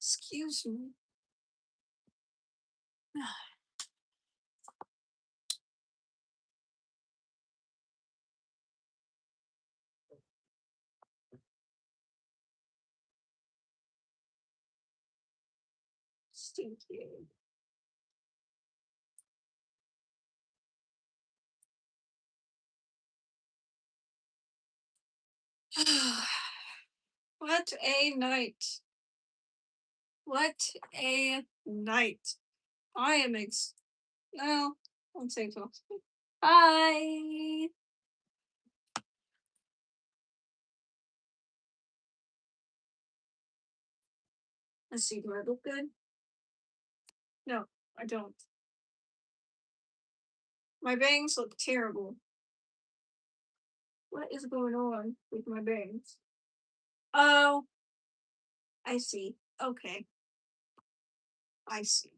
Excuse me. Stinky. What a night. What a night. I am no, I'm saying so. Hi. Let's see, do I look good? No, I don't. My bangs look terrible. What is going on with my bangs? Oh, I see. Okay, I see.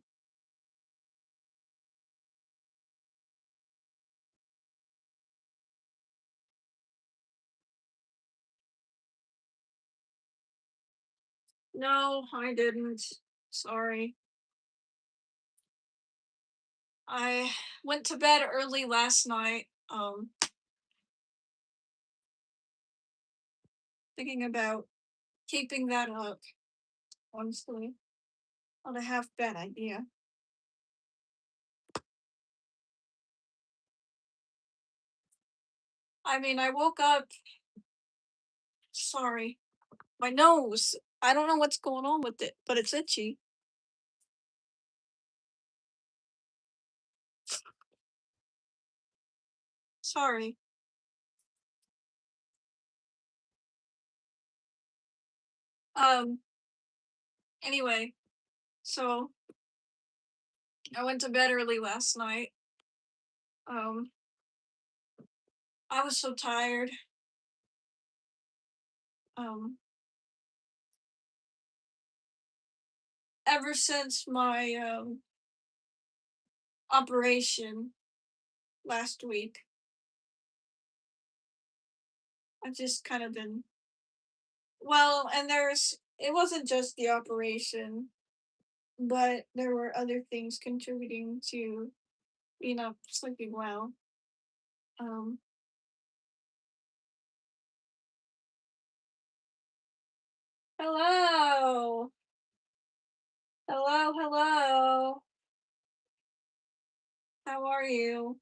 No, I didn't. Sorry. I went to bed early last night, thinking about keeping that up, honestly. Not a half bad idea. I mean, I woke up. Sorry. My nose. I don't know what's going on with it, but it's itchy. Sorry. Um, anyway, so I went to bed early last night. Um, I was so tired. Um, ever since my operation last week, I've just kind of been well, and it wasn't just the operation, but there were other things contributing to me not sleeping well. Um, hello, hello. How are you?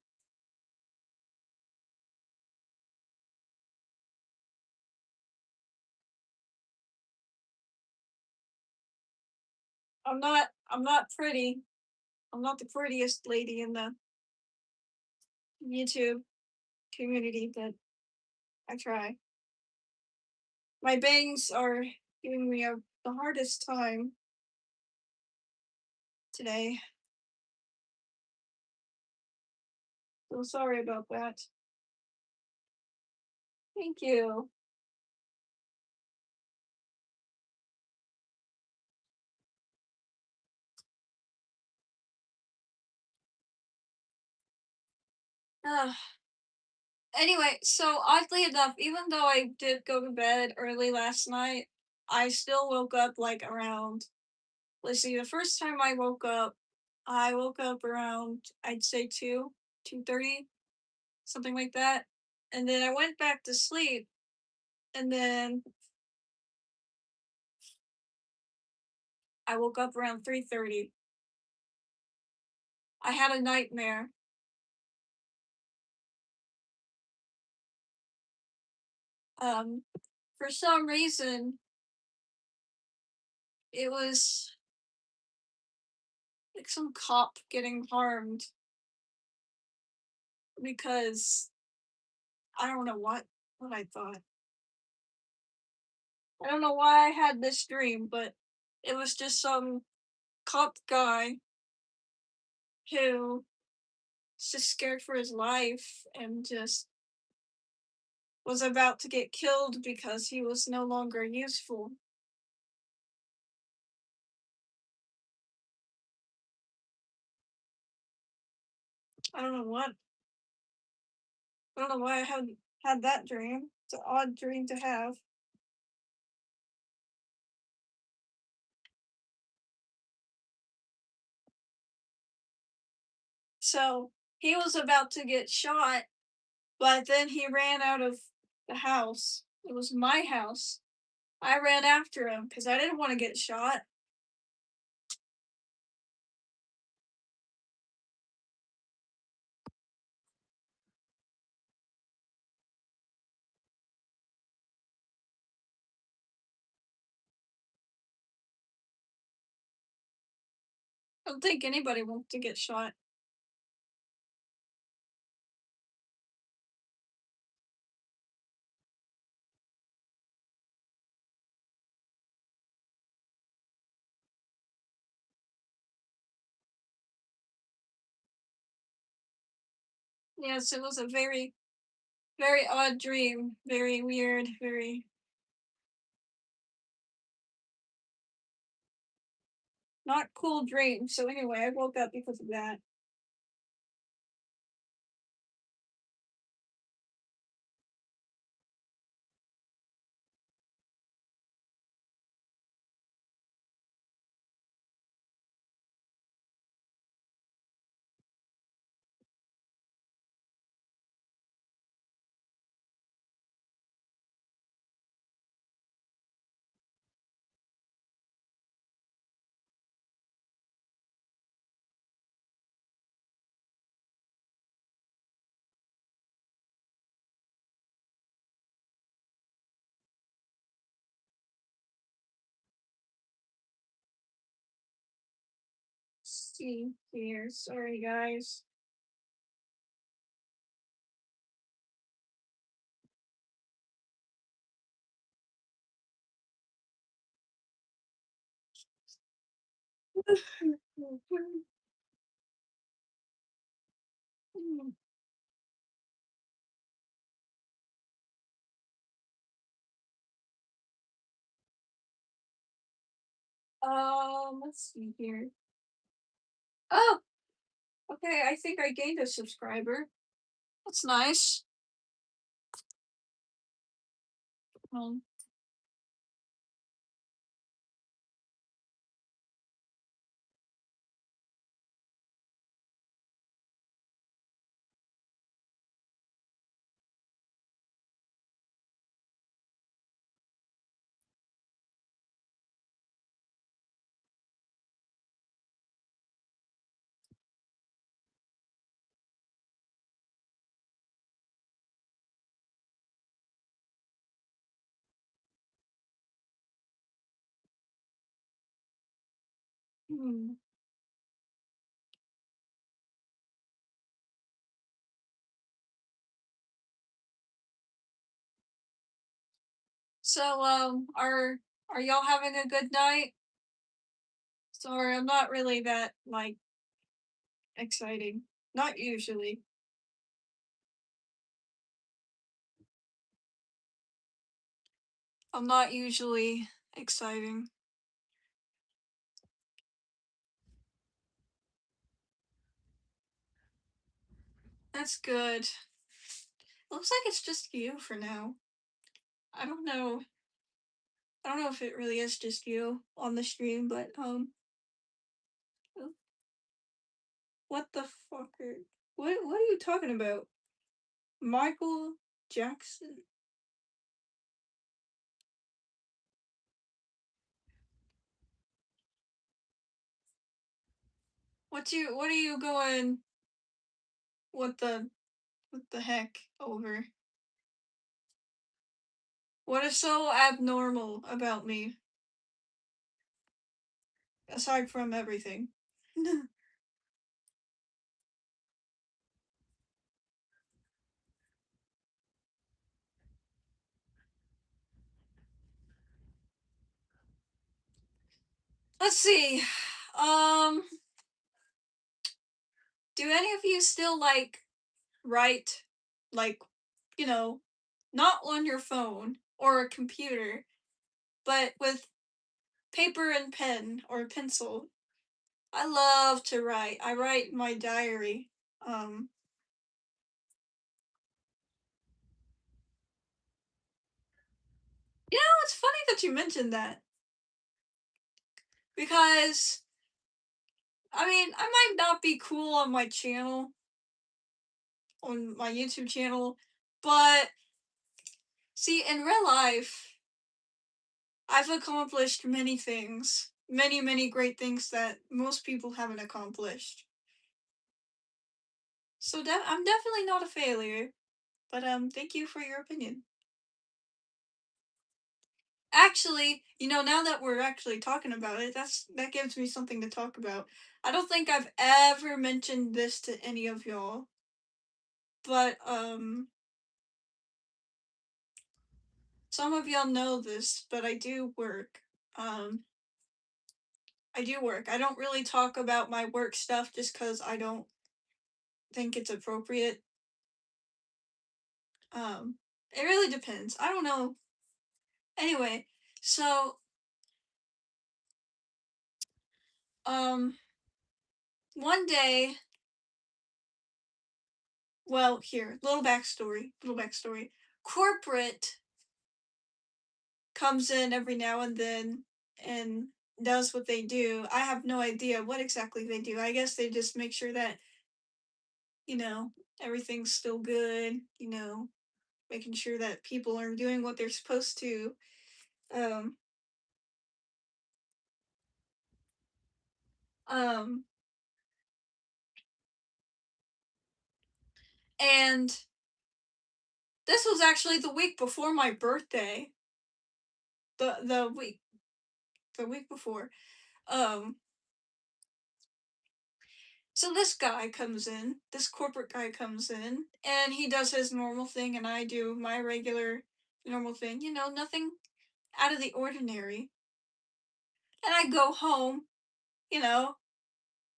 I'm not pretty. I'm not the prettiest lady in the YouTube community, but I try. My bangs are giving me the hardest time today. So sorry about that. Thank you. Uh, anyway, so oddly enough, even though I did go to bed early last night, I still woke up like around. Let's see. The first time I woke up around I'd say 2:30, something like that, and then I went back to sleep, and then I woke up around 3:30. I had a nightmare. Um, for some reason, it was like some cop getting harmed because I don't know what I thought. I don't know why I had this dream, but it was just some cop guy who was just scared for his life and just was about to get killed because he was no longer useful. I don't know what. I don't know why I had that dream. It's an odd dream to have. So he was about to get shot, but then he ran out of the house. It was my house. I ran after him because I didn't want to get shot. I don't think anybody wants to get shot. Yes, it was a very, very odd dream. Very weird, very not cool dream. So anyway, I woke up because of that. See here. Sorry, guys. Let's see here. Oh, okay. I think I gained a subscriber. That's nice. Um, hmm. So, are y'all having a good night? Sorry, I'm not really that like exciting. Not usually. I'm not usually exciting. That's good. Looks like it's just you for now. I don't know. I don't know if it really is just you on the stream, but what the fuck what are you talking about? Michael Jackson? What are you going what the heck over? What is so abnormal about me aside from everything? Let's see. Um do any of you still like write like, you know, not on your phone or a computer, but with paper and pen or pencil? I love to write. I write in my diary. Um you know, it's funny that you mentioned that because I mean, I might not be cool on my channel, on my YouTube channel, but see, in real life, I've accomplished many things. Many, many great things that most people haven't accomplished. So I'm definitely not a failure. But thank you for your opinion. Actually, now that we're actually talking about it, that gives me something to talk about. I don't think I've ever mentioned this to any of y'all, but some of y'all know this, but I do work. Um I do work. I don't really talk about my work stuff just cuz I don't think it's appropriate. Um it really depends. I don't know. Anyway, so um one day, well, here, little backstory. Corporate comes in every now and then and does what they do. I have no idea what exactly they do. I guess they just make sure that, you know, everything's still good, making sure that people are doing what they're supposed to. Um um and this was actually the week before my birthday. The the week before. Um So this corporate guy comes in, and he does his normal thing, and I do my regular normal thing, nothing out of the ordinary. And I go home, you know,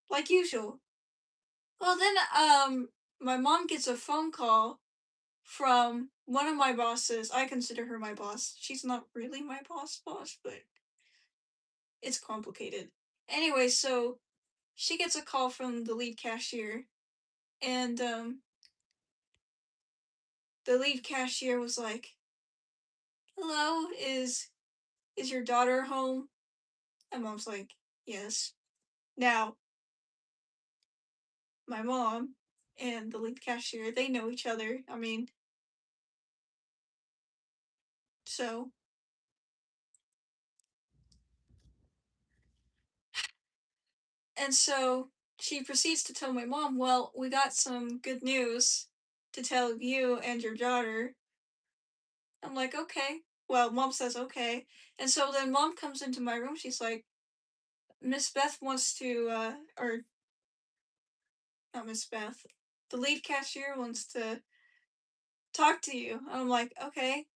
like usual. Well, then, my mom gets a phone call from one of my bosses. I consider her my boss. She's not really my boss, but it's complicated. Anyway, so she gets a call from the lead cashier, and, the lead cashier was like, "Hello, is your daughter home?" And mom's like, "Yes." Now, my mom and the lead cashier, they know each other. I mean, so and so she proceeds to tell my mom, "Well, we got some good news to tell you and your daughter." I'm like, "Okay." Well, mom says, "Okay." And so then mom comes into my room. She's like, "Miss Beth wants to or not Miss Beth. The lead cashier wants to talk to you." I'm like, "Okay."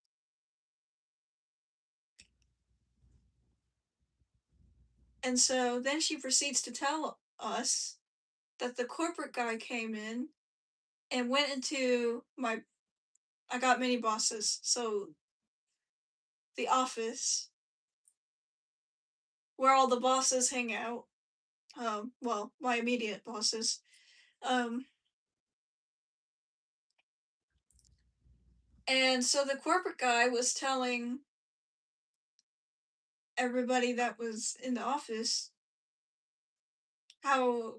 And so then she proceeds to tell us that the corporate guy came in and went into I got many bosses, so the office where all the bosses hang out. Well, my immediate bosses. Um, and so the corporate guy was telling everybody that was in the office how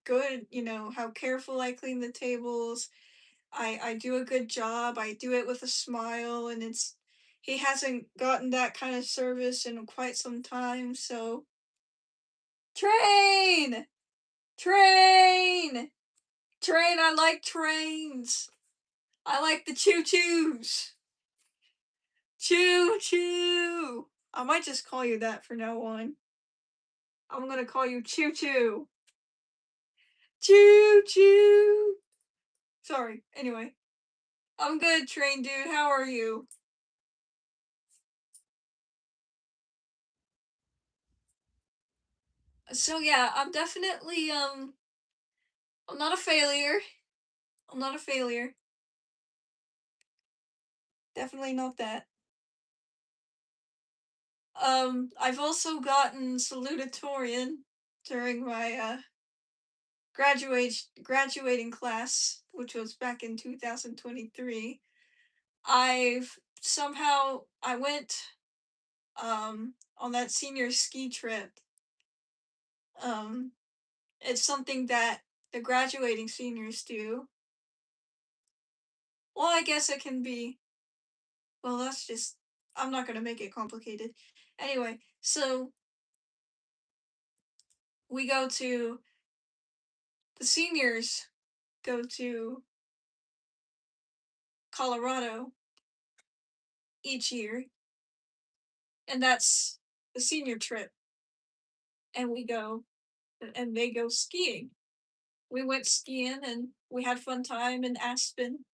good, how careful I clean the tables. I do a good job. I do it with a smile, and he hasn't gotten that kind of service in quite some time. So train, train, train. I like trains. I like the choo choos. Choo choo. I might just call you that from now on. I'm gonna call you choo choo. Choo choo. Sorry. Anyway, I'm good, train dude. How are you? So yeah, I'm not a failure. I'm not a failure. Definitely not that. I've also gotten salutatorian during my graduating class, which was back in 2023. I went on that senior ski trip. It's something that the graduating seniors do. Well, I guess it can be. Well, that's just. I'm not gonna make it complicated. Anyway, so we go to the seniors go to Colorado each year, and that's the senior trip. And we go, and they go skiing. We went skiing and we had fun time in Aspen.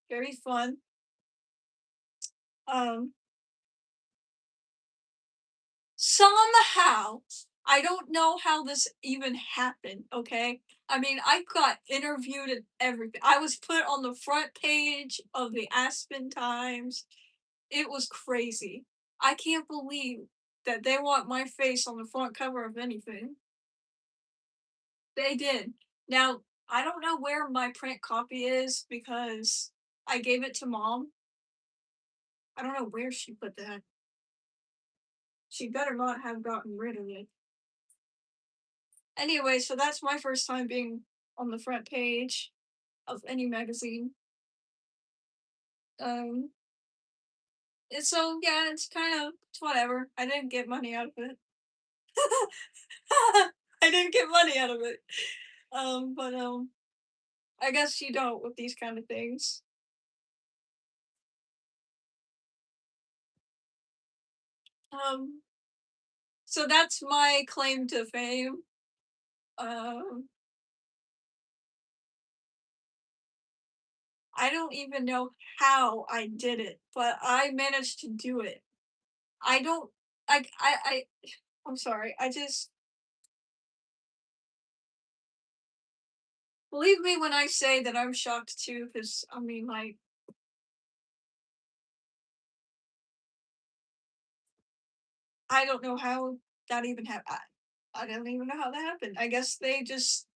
Very fun. Um, Somehow, I don't know how this even happened, okay? I mean, I got interviewed and everything. I was put on the front page of the Aspen Times. It was crazy. I can't believe that they want my face on the front cover of anything. They did. Now, I don't know where my print copy is because I gave it to mom. I don't know where she put that. She better not have gotten rid of it. Anyway, so that's my first time being on the front page of any magazine. Um, and so yeah, it's kind of it's whatever. I didn't get money out of it. I didn't get money out of it. But I guess you don't with these kind of things. Um, so that's my claim to fame. Um, I don't even know how I did it, but I managed to do it. I don't. I. I'm sorry. I just believe me when I say that I'm shocked too, because I mean, like, I don't know how that even happened. I don't even know how that happened. I guess they just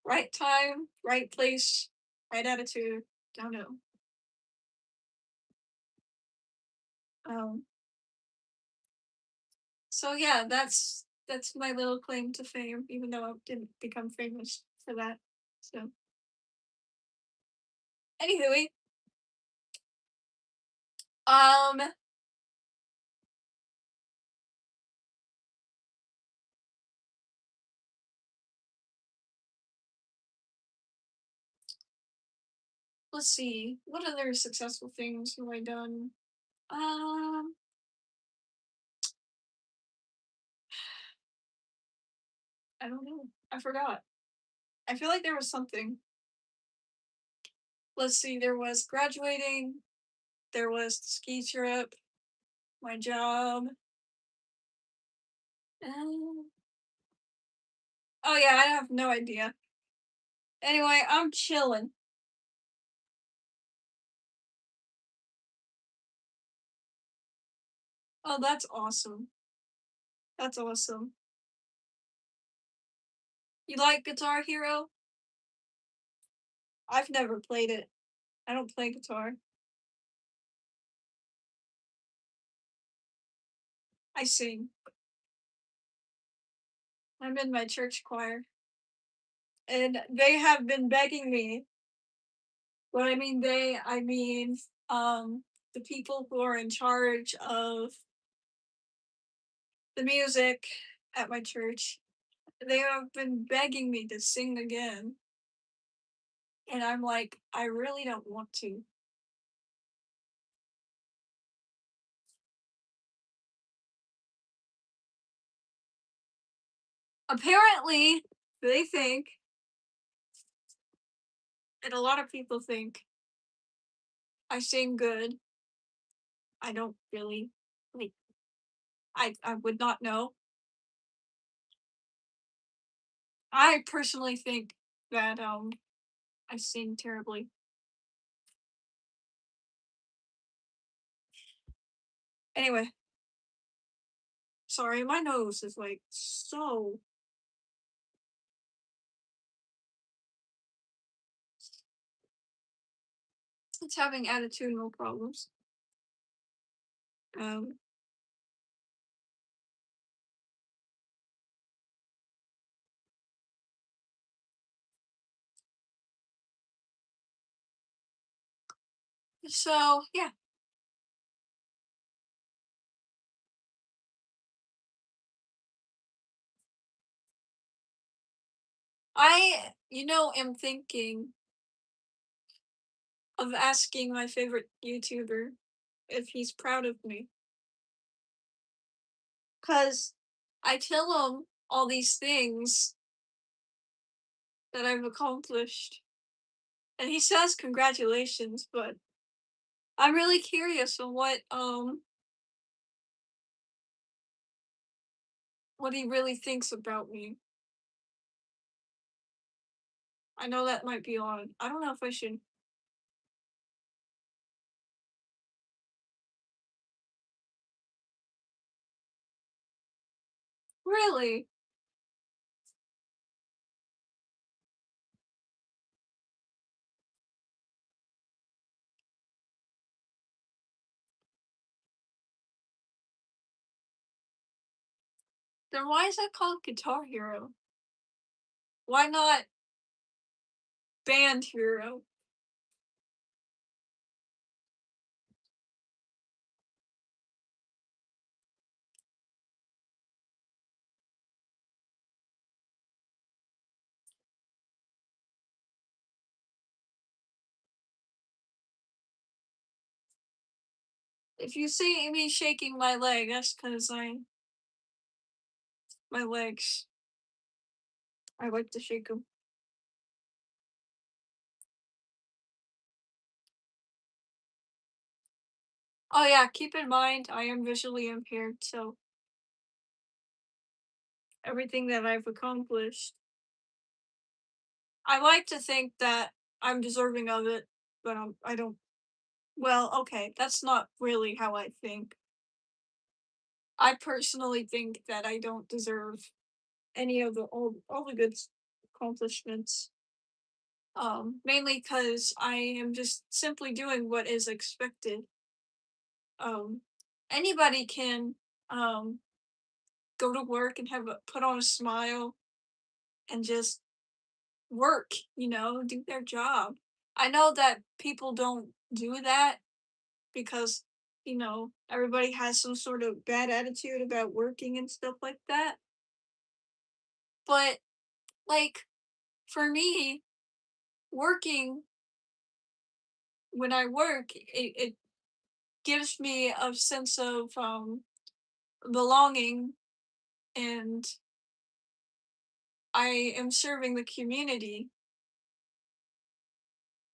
right time, right place, right attitude. Don't know. Um. So yeah, that's my little claim to fame, even though I didn't become famous for that. So, anywho, um, let's see. What other successful things have I done? Um, I don't know. I forgot. I feel like there was something. Let's see. There was graduating. There was the ski trip. My job. Um, oh yeah, I have no idea. Anyway, I'm chilling. Oh, that's awesome. That's awesome. You like Guitar Hero? I've never played it. I don't play guitar. I sing. I'm in my church choir. And they have been begging me. When I mean they, I mean the people who are in charge of the music at my church. They have been begging me to sing again. And I'm like, I really don't want to. Apparently, they think, and a lot of people think, I sing good. I don't really like I would not know. I personally think that I sing terribly. Anyway, sorry, my nose is like so it's having attitudinal problems. Um So yeah, am thinking of asking my favorite YouTuber if he's proud of me. Cause I tell him all these things that I've accomplished, and he says congratulations, but I'm really curious on what he really thinks about me. I know that might be odd. I don't know if I should. Really? Then why is that called Guitar Hero? Why not Band Hero? If you see me shaking my leg, that's because my legs, I like to shake them. Oh yeah, keep in mind I am visually impaired, so everything that I've accomplished, I like to think that I'm deserving of it, but I don't. Well, okay, that's not really how I think. I personally think that I don't deserve any of all the good accomplishments. Mainly because I am just simply doing what is expected. Um, Anybody can um go to work and put on a smile and just work, do their job. I know that people don't do that because, everybody has some sort of bad attitude about working and stuff like that. But, like, for me, working, when I work, it gives me a sense of belonging, and I am serving the community.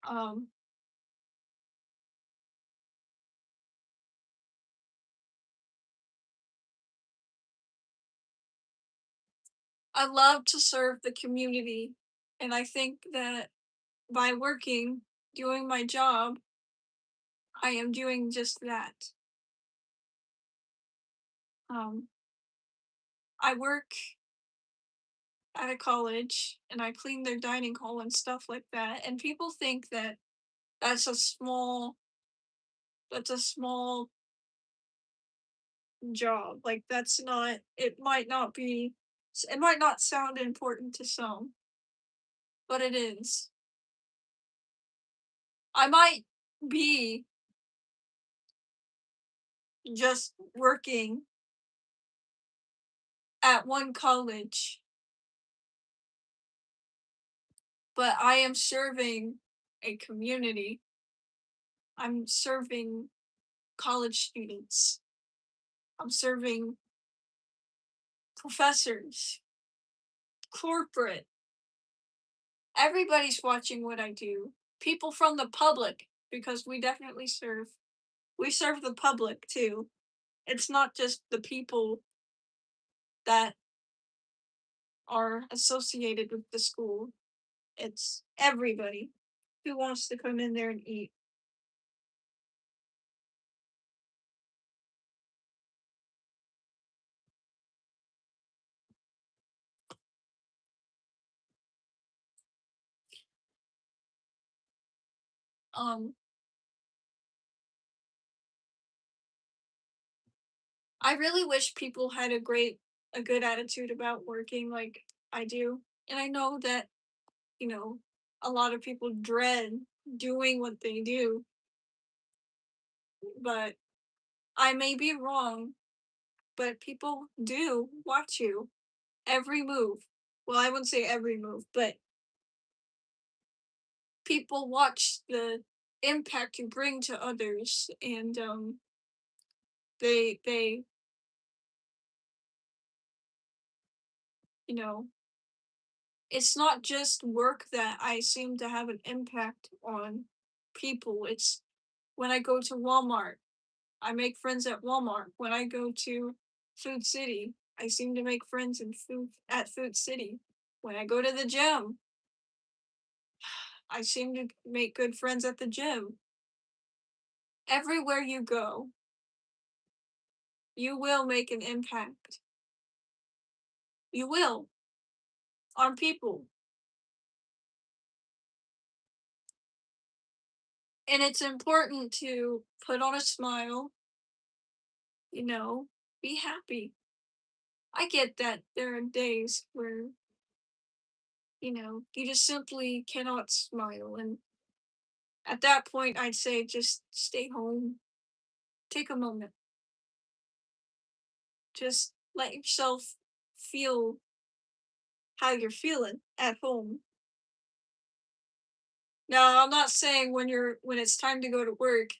Um, I love to serve the community, and I think that by working, doing my job, I am doing just that. Um, I work at a college and I clean their dining hall and stuff like that, and people think that that's a small that's a small job. Like that's not it might not sound important to some, but it is. I might be just working at one college, but I am serving a community. I'm serving college students. I'm serving professors, corporate. Everybody's watching what I do. People from the public, because we serve the public too. It's not just the people that are associated with the school. It's everybody who wants to come in there and eat. Um, I really wish people had a good attitude about working like I do. And I know that, you know, a lot of people dread doing what they do, but I may be wrong, but people do watch you every move. Well, I wouldn't say every move, but people watch the impact you bring to others, and they you know, it's not just work that I seem to have an impact on people. It's when I go to Walmart, I make friends at Walmart. When I go to Food City, I seem to make friends in food at Food City. When I go to the gym, I seem to make good friends at the gym. Everywhere you go, you will make an impact. You will on people. And it's important to put on a smile, you know, be happy. I get that there are days where, you just simply cannot smile. And at that point, I'd say just stay home, take a moment, just let yourself feel how you're feeling at home. Now, I'm not saying when it's time to go to work,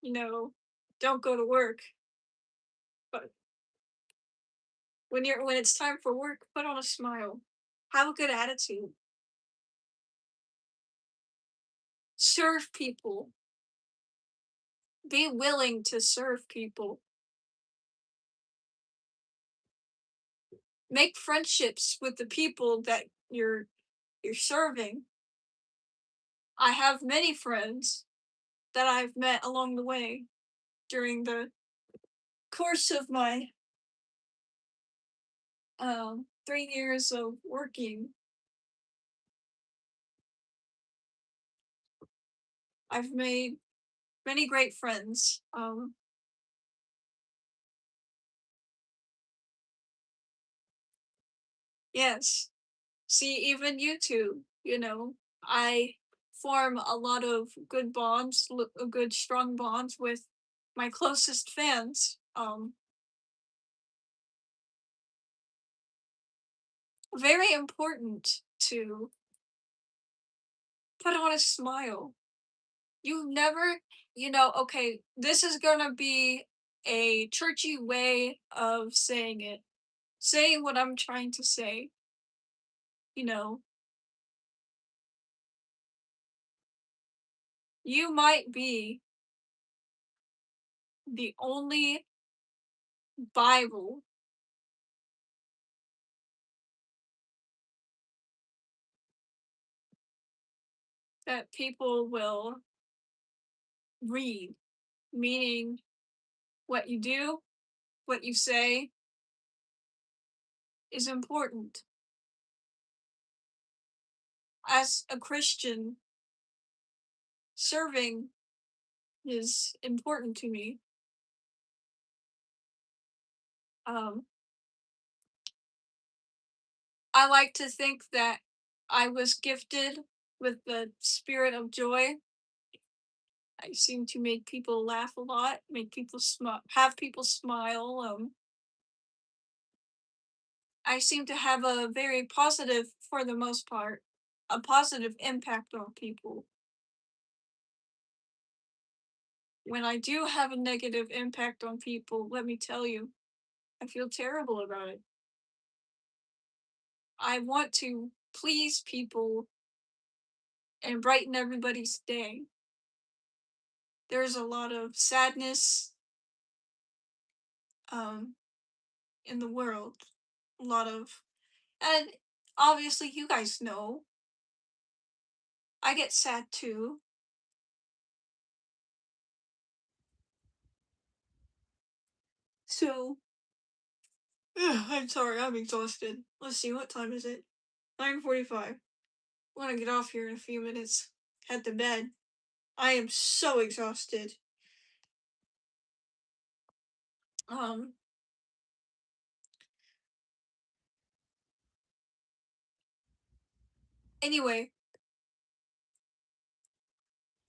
you know, don't go to work, but when it's time for work, put on a smile. Have a good attitude. Serve people. Be willing to serve people. Make friendships with the people that you're serving. I have many friends that I've met along the way during the course of my 3 years of working. I've made many great friends. Yes. See, even you two, I form a lot of good bonds, good strong bonds with my closest fans. Very important to put on a smile. You never, okay, this is gonna be a churchy way of saying it. Saying what I'm trying to say, you know, you might be the only Bible that people will read, meaning what you do, what you say is important. As a Christian, serving is important to me. Um, I like to think that I was gifted with the spirit of joy. I seem to make people laugh a lot, make people smile, have people smile. I seem to have a very positive, for the most part, a positive impact on people. When I do have a negative impact on people, let me tell you, I feel terrible about it. I want to please people and brighten everybody's day. There's a lot of sadness um, in the world. A lot of, and obviously, you guys know, I get sad too. So, I'm sorry, I'm exhausted. Let's see, what time is it? 9:45. I'm gonna get off here in a few minutes. Head to bed. I am so exhausted. Um, anyway,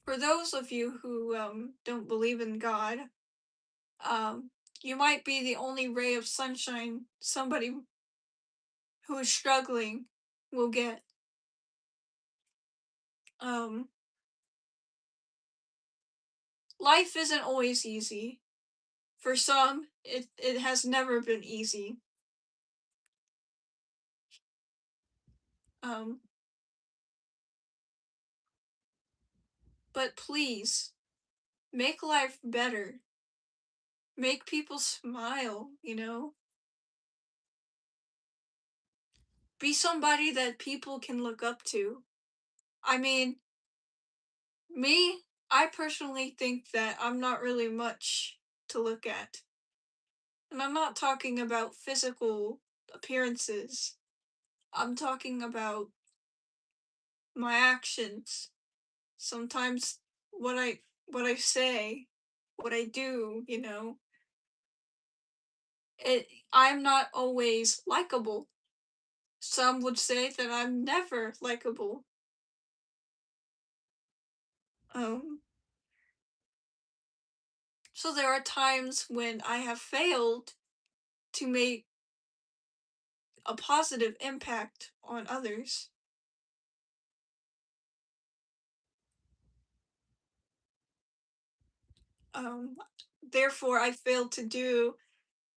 For those of you who don't believe in God, um, you might be the only ray of sunshine somebody who is struggling will get. Um, Life isn't always easy. For some, it has never been easy. Um, but please make life better. Make people smile, you know? Be somebody that people can look up to. I mean, me, I personally think that I'm not really much to look at. And I'm not talking about physical appearances. I'm talking about my actions. Sometimes what I say, what I do, you know. I'm not always likable. Some would say that I'm never likable. Um so there are times when I have failed to make a positive impact on others. Um Therefore I failed to do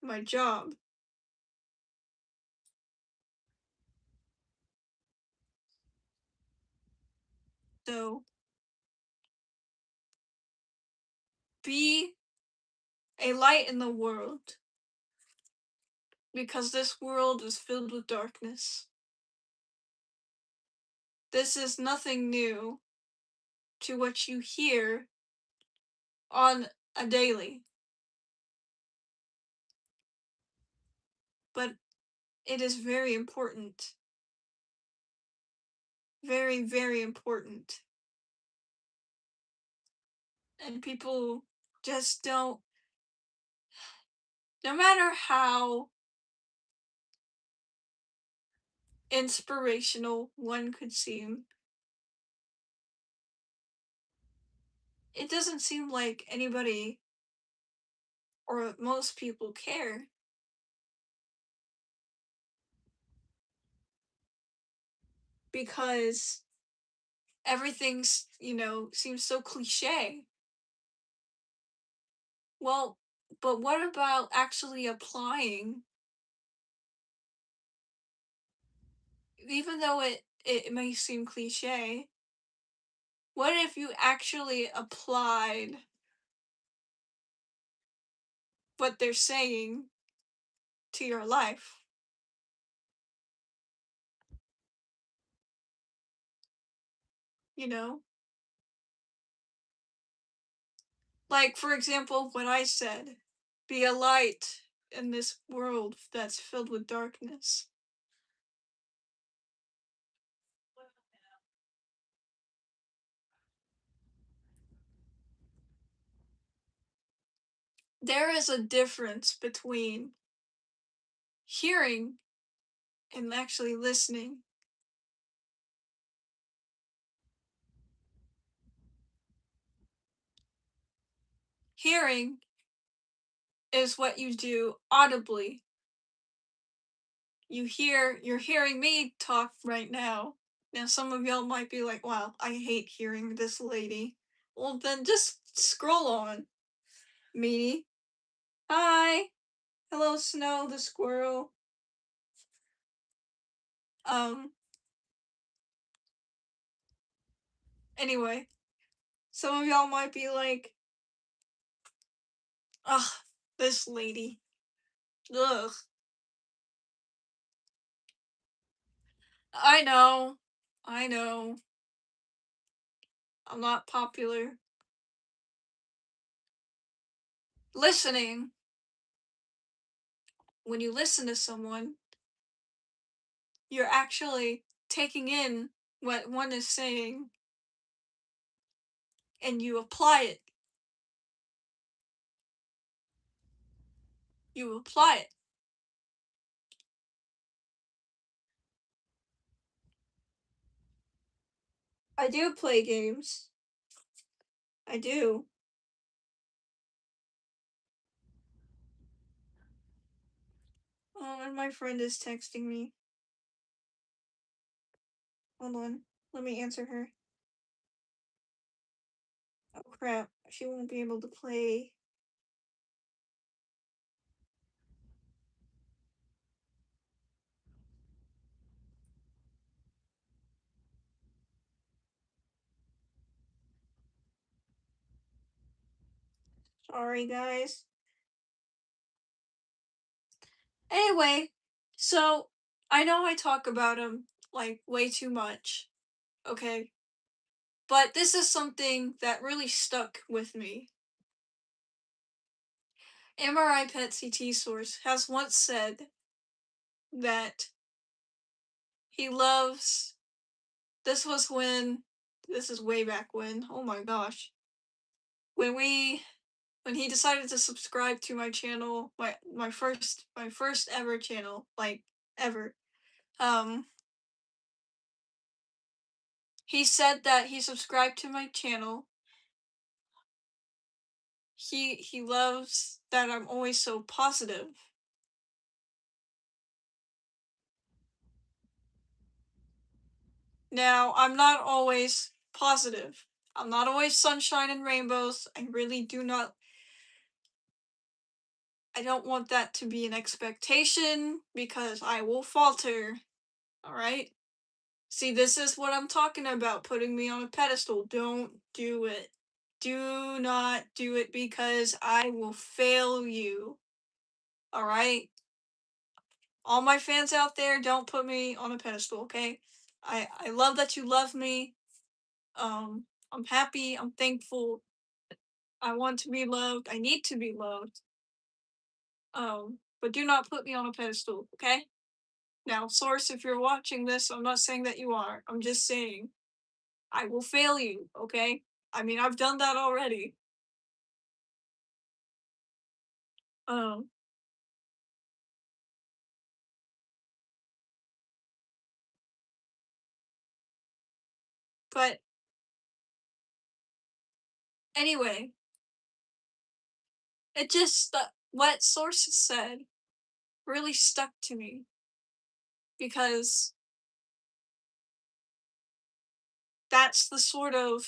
my job. So be a light in the world because this world is filled with darkness. This is nothing new to what you hear on a daily, but it is very important. Very, very important. And people just don't, no matter how inspirational one could seem, it doesn't seem like anybody or most people care because everything's, seems so cliche. Well, but what about actually applying? Even though it may seem cliche, what if you actually applied what they're saying to your life? You know? Like, for example, what I said, be a light in this world that's filled with darkness. There is a difference between hearing and actually listening. Hearing is what you do audibly. You're hearing me talk right now. Now, some of y'all might be like, wow, I hate hearing this lady. Well, then just scroll on, meanie. Hi. Hello, Snow the squirrel. Um, anyway, some of y'all might be like, ugh, this lady. Ugh. I know. I know. I'm not popular. Listening, when you listen to someone, you're actually taking in what one is saying and you apply it. You apply it. I do play games. I do. Oh, and my friend is texting me. Hold on. Let me answer her. Oh crap. She won't be able to play. Sorry, guys. Anyway, so I know I talk about him like way too much, okay? But this is something that really stuck with me. MRI PET CT source has once said that he loves. This was when. This is way back when. Oh my gosh. When we. When he decided to subscribe to my channel, my first ever channel, like ever. Um, he said that he subscribed to my channel. He loves that I'm always so positive. Now, I'm not always positive. I'm not always sunshine and rainbows. I really do not. I don't want that to be an expectation because I will falter. Alright? See, this is what I'm talking about, putting me on a pedestal. Don't do it. Do not do it because I will fail you. Alright? All my fans out there, don't put me on a pedestal, okay? I love that you love me. I'm happy, I'm thankful. I want to be loved. I need to be loved. But do not put me on a pedestal, okay? Now, source, if you're watching this, I'm not saying that you are. I'm just saying I will fail you, okay? I mean, I've done that already. Um, but anyway, it just what sources said really stuck to me because that's the sort of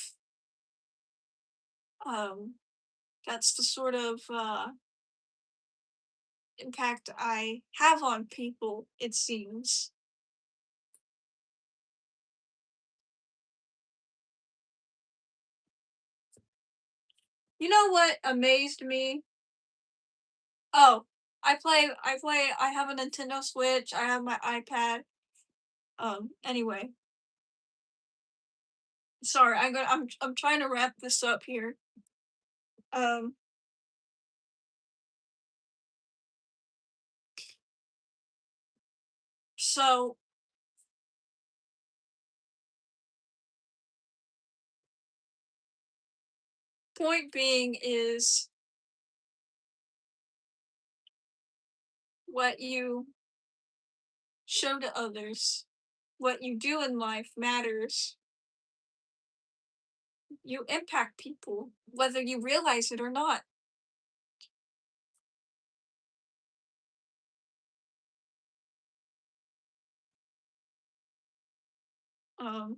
um that's the sort of impact I have on people, it seems. You know what amazed me? Oh, I have a Nintendo Switch, I have my iPad. Anyway. Sorry, I'm trying to wrap this up here. Um, so point being is what you show to others, what you do in life matters. You impact people, whether you realize it or not. Um,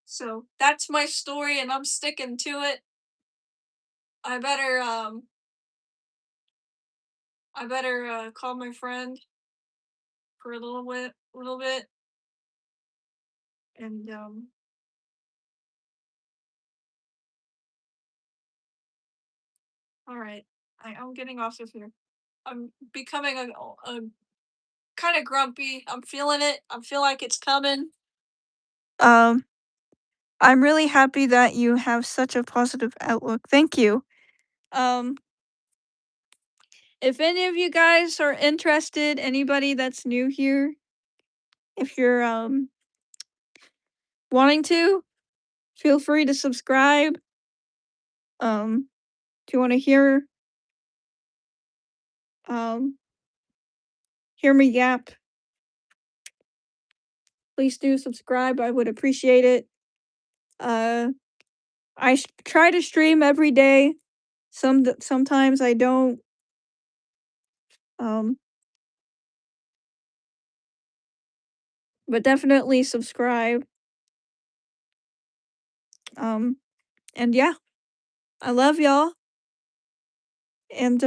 so that's my story and I'm sticking to it. I better call my friend for a little bit and all right. I'm getting off of here. I'm becoming a kind of grumpy. I'm feeling it. I feel like it's coming. Um, I'm really happy that you have such a positive outlook. Thank you. Um, if any of you guys are interested, anybody that's new here, if you're wanting to, feel free to subscribe. Do you want to um hear me yap? please do subscribe. I would appreciate it. Uh, try to stream every day. Sometimes I don't. Um, but definitely subscribe. Um, and yeah, I love y'all. And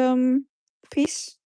peace.